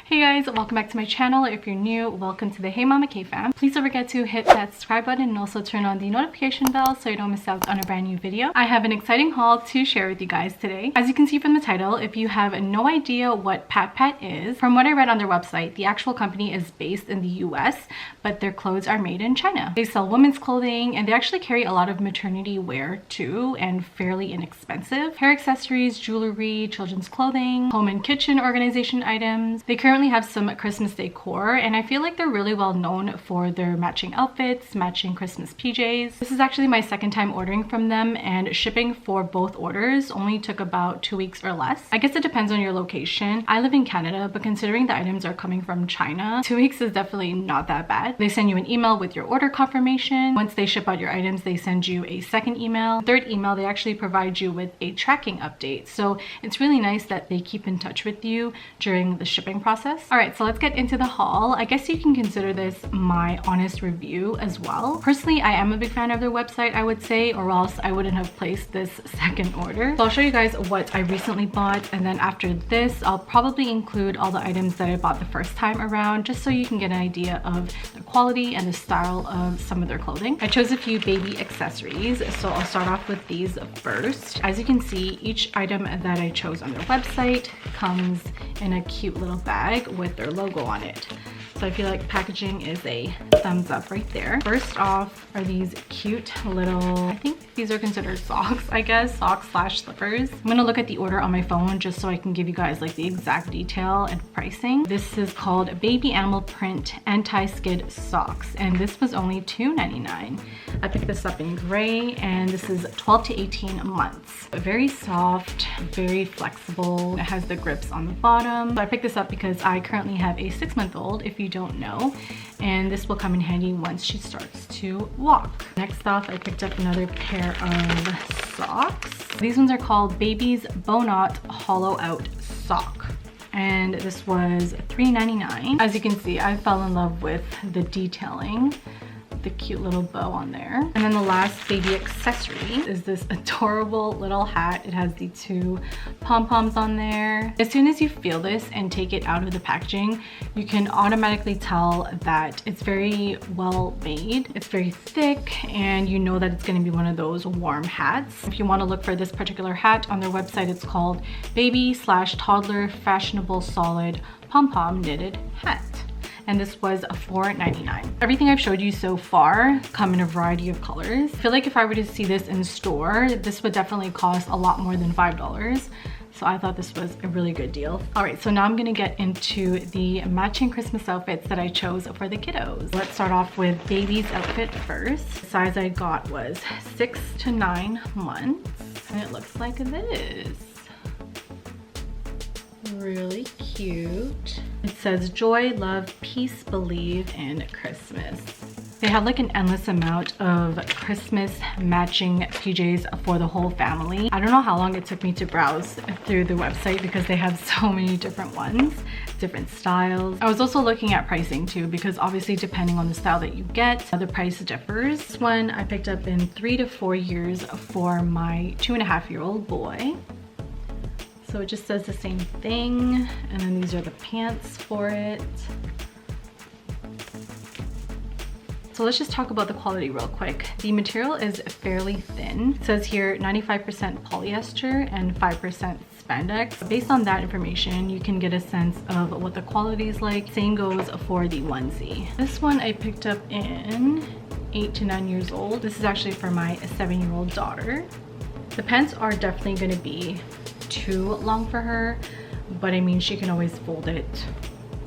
Hey guys, welcome back to my channel. If you're new, welcome to the Hey Mama K fam. Please don't forget to hit that subscribe button and also turn on the notification bell so you don't miss out on a brand new video. I have an exciting haul to share with you guys today. As you can see from the title, if you have no idea what Pat Pat is, from what I read on their website, the actual company is based in the US, but their clothes are made in China. They sell women's clothing and they actually carry a lot of maternity wear too, and fairly inexpensive. Hair accessories, jewelry, children's clothing, home and kitchen organization items. They currently have some Christmas decor, and I feel like they're really well known for their matching outfits, matching Christmas PJs. This is actually my second time ordering from them, and shipping for both orders only took about 2 weeks or less. I guess it depends on your location. I live in Canada, but considering the items are coming from China, 2 weeks is definitely not that bad. They send you an email with your order confirmation. Once they ship out your items, they send you a second email. Third email, they actually provide you with a tracking update. So it's really nice that they keep in touch with you during the shipping process. All right, so let's get into the haul. I guess you can consider this my honest review as well. Personally, I am a big fan of their website, I would say, or else I wouldn't have placed this second order. So I'll show you guys what I recently bought, and then after this, I'll probably include all the items that I bought the first time around, just so you can get an idea of the quality and the style of some of their clothing. I chose a few baby accessories, so I'll start off with these first. As you can see, each item that I chose on their website comes in a cute little bag with their logo on it. So I feel like packaging is a thumbs up right there. First off are these cute little, I think these are considered socks, I guess, socks slash slippers. I'm gonna look at the order on my phone just so I can give you guys like the exact detail and pricing. This is called Baby Animal Print Anti-Skid Socks, and this was only $2.99. I picked this up in gray, and this is 12 to 18 months. Very soft, very flexible. It has the grips on the bottom. So I picked this up because I currently have a 6-month-old, if you don't know, and this will come in handy once she starts to walk. Next off, I picked up another pair of socks. These ones are called Baby's Bow-Knot Hollow Out Sock, and this was $3.99. As you can see, I fell in love with the detailing, the cute little bow on there. And then the last baby accessory is this adorable little hat. It has the 2 pom-poms on there. As soon as you feel this and take it out of the packaging, you can automatically tell that it's very well made. It's very thick, and you know that it's going to be one of those warm hats. If you want to look for this particular hat on their website, it's called Baby/Toddler Fashionable Solid Pom-Pom Knitted Hat, and this was $4.99. Everything I've showed you so far come in a variety of colors. I feel like if I were to see this in store, this would definitely cost a lot more than $5. So I thought this was a really good deal. All right, so now I'm gonna get into the matching Christmas outfits that I chose for the kiddos. Let's start off with baby's outfit first. The size I got was 6 to 9 months, and it looks like this. Really cute. It says joy, love, peace, believe, and Christmas. They have like an endless amount of Christmas matching PJs for the whole family. I don't know how long it took me to browse through the website because they have so many different ones, different styles. I was also looking at pricing too, because obviously depending on the style that you get, the price differs. This one I picked up in 3 to 4 years for my 2.5-year-old boy. So it just says the same thing, and then these are the pants for it. So let's just talk about the quality real quick. The material is fairly thin. It says here 95% polyester and 5% spandex. Based on that information, you can get a sense of what the quality is like. Same goes for the onesie. This one I picked up in 8 to 9 years old. This is actually for my 7-year-old daughter. The pants are definitely going to be too long for her, but I mean, she can always fold it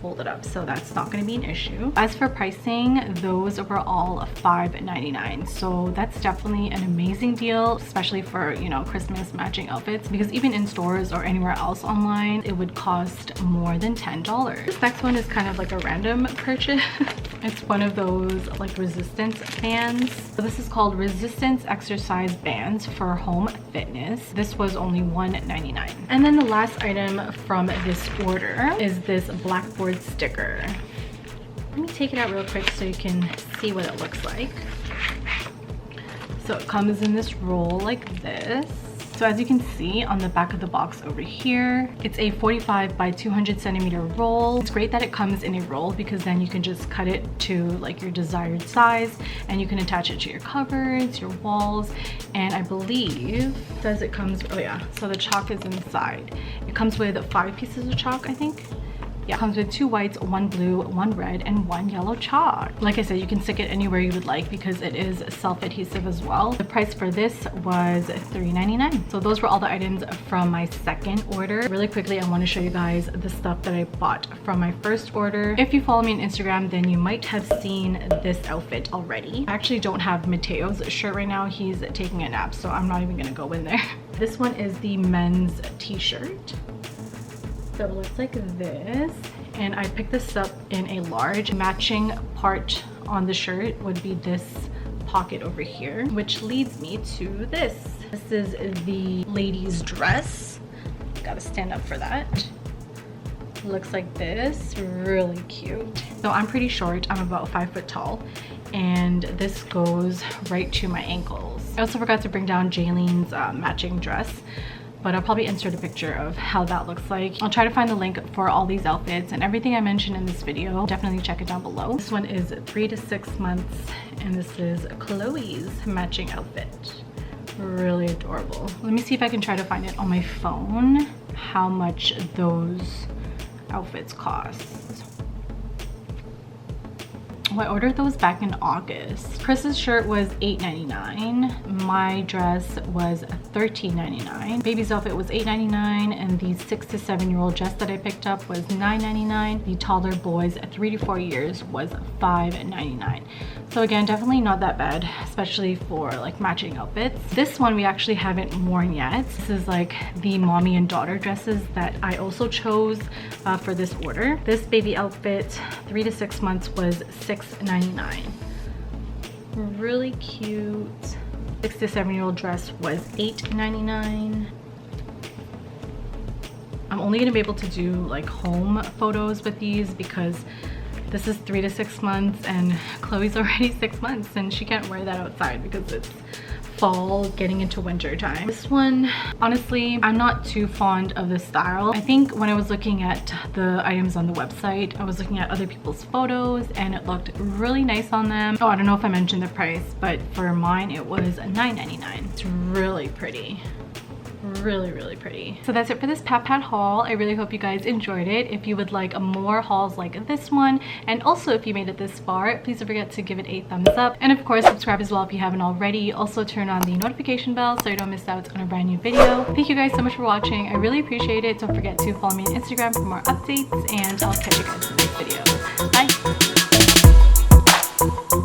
up, so that's not going to be an issue. As for pricing, those were all $5.99, so that's definitely an amazing deal, especially for, you know, Christmas matching outfits, because even in stores or anywhere else online, it would cost more than $10. This next one is kind of like a random purchase. It's one of those like resistance bands. So this is called Resistance Exercise Bands for Home Fitness. This was only $1.99. And then the last item from this order is this blackboard sticker. Let me take it out real quick so you can see what it looks like. So it comes in this roll like this. So as you can see on the back of the box over here, it's a 45 by 200 centimeter roll. It's great that it comes in a roll because then you can just cut it to like your desired size and you can attach it to your cupboards, your walls, and I believe it says it comes, oh yeah, so the chalk is inside. It comes with 5 pieces of chalk, I think. Yeah, it comes with 2 whites, 1 blue, 1 red, and 1 yellow chalk. Like I said, you can stick it anywhere you would like because it is self-adhesive as well. The price for this was $3.99. So those were all the items from my second order. Really quickly, I want to show you guys the stuff that I bought from my first order. If you follow me on Instagram, then you might have seen this outfit already. I actually don't have Mateo's shirt right now. He's taking a nap, so I'm not even gonna go in there. This one is the men's t-shirt. So it looks like this, and I picked this up in a large. Matching part on the shirt would be this pocket over here, which leads me to this. This is the ladies' dress. Gotta stand up for that. Looks like this, really cute. So I'm pretty short, I'm about 5 foot tall, and this goes right to my ankles. I also forgot to bring down Jaylene's matching dress, but I'll probably insert a picture of how that looks like. I'll try to find the link for all these outfits and everything I mentioned in this video. Definitely check it down below. This one is 3 to 6 months, and this is Chloe's matching outfit. Really adorable. Let me see if I can try to find it on my phone, how much those outfits cost. Oh, I ordered those back in August. Chris's shirt was $8.99. My dress was $13.99. Baby's outfit was $8.99, and the 6 to 7 year old dress that I picked up was $9.99. The taller boys 3 to 4 years was $5.99. So again, definitely not that bad, especially for like matching outfits. This one we actually haven't worn yet. This is like the mommy and daughter dresses that I also chose for this order. This baby outfit, 3 to 6 months, was $6.99. Really cute. 6 to 7 year old dress was $8.99. I'm only gonna be able to do like home photos with these because this is 3 to 6 months and Chloe's already 6 months and she can't wear that outside because it's fall getting into winter time. This one, honestly, I'm not too fond of the style. I think when I was looking at the items on the website, I was looking at other people's photos and it looked really nice on them. Oh, I don't know if I mentioned the price, but for mine it was $9.99. It's really pretty. Really pretty. So that's it for this Pat Pat haul. I really hope you guys enjoyed it. If you would like more hauls like this one, and also if you made it this far, please don't forget to give it a thumbs up, and of course subscribe as well if you haven't already. Also turn on the notification bell so you don't miss out on a brand new video. Thank you guys so much for watching. I really appreciate it. Don't forget to follow me on Instagram for more updates, and I'll catch you guys in the next video. Bye.